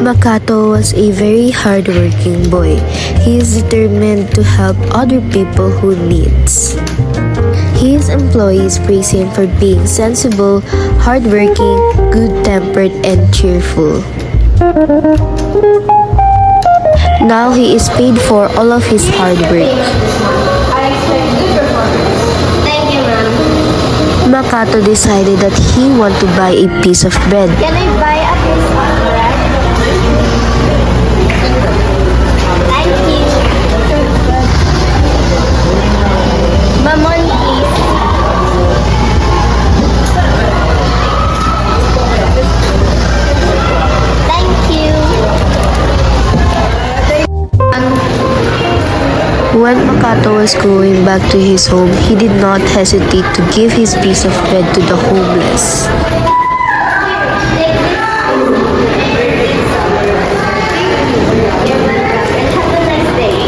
Makato was a very hardworking boy. He is determined to help other people who needs. His employees praise him for being sensible, hardworking, good-tempered, and cheerful. Now he is paid for all of his hard work. I expect good performance. Thank you, ma'am. Makato decided that he want to buy a piece of bread. Can I buy a piece of bread? Thank you. Mamon, please. Thank you. When Makato was going back to his home, he did not hesitate to give his piece of bread to the homeless. Have a nice day.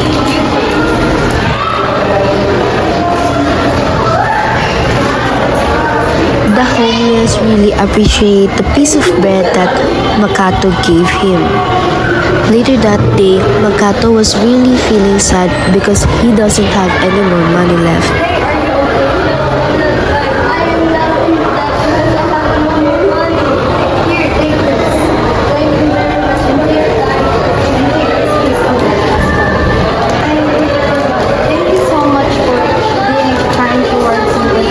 The homeless really appreciate the piece of bread that Makato gave him. Later that day, Makato was really feeling sad because he doesn't have any more money left. Thank you so much for being kind towards me.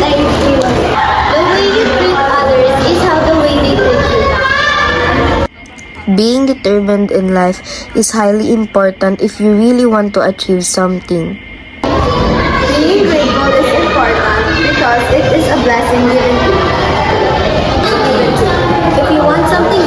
Thank you. The way you treat others is how the way they treat you. Being determined in life is highly important if you really want to achieve something. Being grateful is important because it is a blessing given to you. If you want something